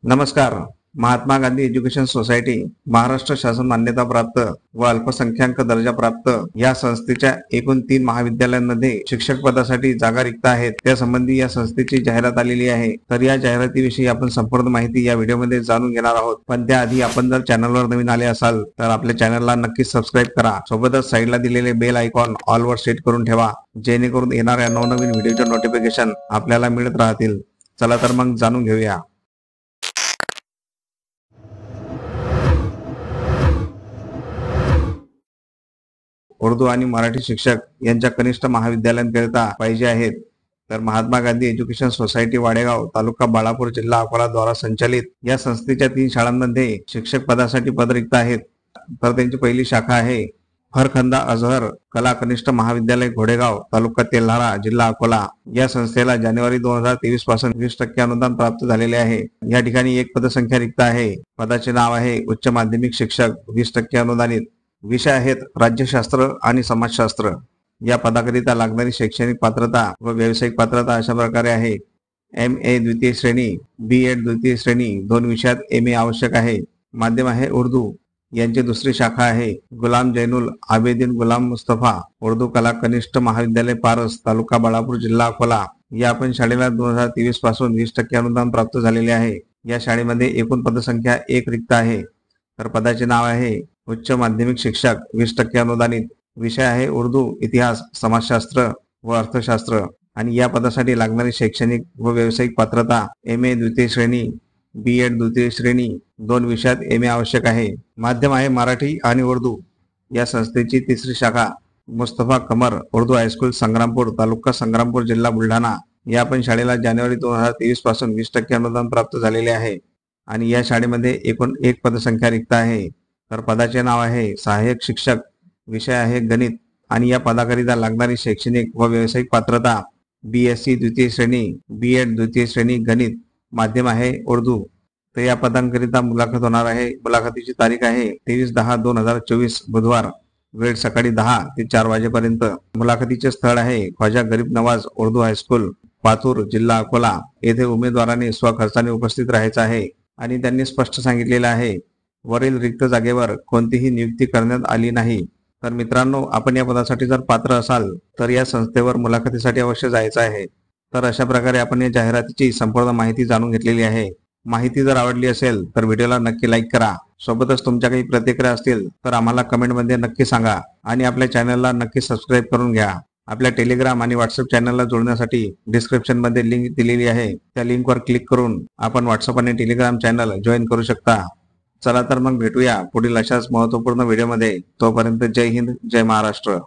नमस्कार. Mahatma Gandhi education society Maharashtra शासन मान्यता प्राप्त व अल्पसंख्याक दर्जा प्राप्त या संस्थेच्या एकूण 3 महाविद्यालयांमध्ये शिक्षक पदासाठी जागा रिक्त आहेत. त्यासंबंधी या संस्थेची जाहिरात आलेली आहे. तर या जाहिरातीविषयी आपण संपूर्ण माहिती या व्हिडिओमध्ये जाणून घेणार आहोत. पण त्याआधी आपण जर चॅनलवर नवीन आले असाल तर आपल्या चॅनलला नक्की सबस्क्राईब करा. सोबतच साईडला दिलेले बेल आयकॉन ऑल वर सेट करून ठेवा, जेणेकरून येणाऱ्या नवनवीन व्हिडिओचे नोटिफिकेशन आपल्याला मिळत राहतील. चला तर मग जाणून घेऊया. उर्दू आणि मराठी शिक्षक यांच्या कनिष्ठ महाविद्यालयांकरिता पाहिजे आहेत. तर महात्मा गांधी एज्युकेशन सोसायटी वाडेगाव तालुका बाळापूर जिल्हा अकोला द्वारा संचालित या संस्थेच्या 3 शाळांमध्ये शिक्षक पदासाठी पद रिक्त आहेत. तर त्यांची पहिली शाखा आहे फरखंदा अजहर कला कनिष्ठ महाविद्यालय घोडेगाव तालुका तेल्हारा जिल्हा अकोला. या संस्थेला जानेवारी 2023 पासून 20% अनुदान प्राप्त झालेले आहे. या ठिकाणी एक पदसंख्या रिक्त आहे. पदाचे नाव आहे उच्च माध्यमिक शिक्षक, 20% अनुदानित. विषय आहेत राज्यशास्त्र आणि समाजशास्त्र. या पदाकरिता लागणारी शैक्षणिक पात्रता व व्यावसायिक पात्रता अशा प्रकारे आहे. MA द्वितीय श्रेणी, B.Ed द्वितीय श्रेणी, 2 विषयात MA आवश्यक आहे. माध्यम आहे उर्दू. यांची दुसरी शाखा आहे गुलाम जैनुल आबेदीन गुलाम मुस्तफा उर्दू कला कनिष्ठ महाविद्यालय पारस तालुका बाळापूर जिल्हा अकोला. या पण शाळेला 2023 पासून 20% अनुदान प्राप्त झालेले आहे. या शाळेमध्ये एकूण पदसंख्या 1 रिक्त आहे. तर पदाचे नाव आहे उच्च माध्यमिक शिक्षक, 20% अनुदानित. विषय आहे उर्दू, इतिहास, समाजशास्त्र व अर्थशास्त्र. आणि या पदासाठी लागणारी शैक्षणिक व व्यावसायिक पात्रता MA द्वितीय श्रेणी, B.Ed द्वितीय श्रेणी, 2 विषयात MA आवश्यक आहे. माध्यम आहे मराठी आणि उर्दू. या संस्थेची तिसरी शाखा मुस्तफा कमर उर्दू हायस्कूल संग्रामपूर तालुका संग्रामपूर जिल्हा बुलढाणा. या पण शाळेला जानेवारी 2023 पासून 20% अनुदान प्राप्त झालेले आहे. आणि या शाळेमध्ये एकूण 1 पदसंख्या रिक्त आहे. तर पदाचे नाव आहे सहाय्यक शिक्षक. विषय आहे गणित. आणि या पदाकरिता लागणारी शैक्षणिक व व्यावसायिक पात्रता BSc द्वितीय श्रेणी, B.Ed द्वितीय श्रेणी गणित. माध्यम आहे उर्दू. तर या पदांकरिता मुलाखत होणार आहे. मुलाखतीची तारीख आहे 23/10/2024 बुधवार. वेळ सकाळी 10 ते 4 वाजेपर्यंत. मुलाखतीचे स्थळ आहे ख्वाजा गरीब नवाज उर्दू हायस्कूल पाथूर जिल्हा अकोला. येथे उमेदवाराने स्वखर्चाने उपस्थित राहायचं आहे. आणि त्यांनी स्पष्ट सांगितलेलं आहे वरील रिक्त जागेवर कोणतीही नियुक्ती करण्यात आली नाही. तर मित्रांनो, आपण या पदासाठी जर पात्र असाल तर या संस्थेवर मुलाखतीसाठी अवश्य जायचं आहे. तर अशा प्रकारे आपण या जाहिरातीची संपूर्ण माहिती जाणून घेतलेली आहे. माहिती जर आवडली असेल तर व्हिडिओला नक्की लाईक करा. सोबतच तुमच्या काही प्रतिक्रिया असतील तर आम्हाला कमेंटमध्ये नक्की सांगा. आणि आपल्या चॅनलला नक्की सबस्क्राईब करून घ्या. आपल्या टेलिग्राम आणि व्हॉट्सअप चॅनलला जोडण्यासाठी डिस्क्रिप्शनमध्ये लिंक दिलेली आहे. त्या लिंकवर क्लिक करून आपण व्हॉट्सअप आणि टेलिग्राम चॅनल जॉईन करू शकता. चला तर मग भेटूया पुढील अशाच महत्त्वपूर्ण व्हिडिओमध्ये. तोपर्यंत जय हिंद, जय महाराष्ट्र.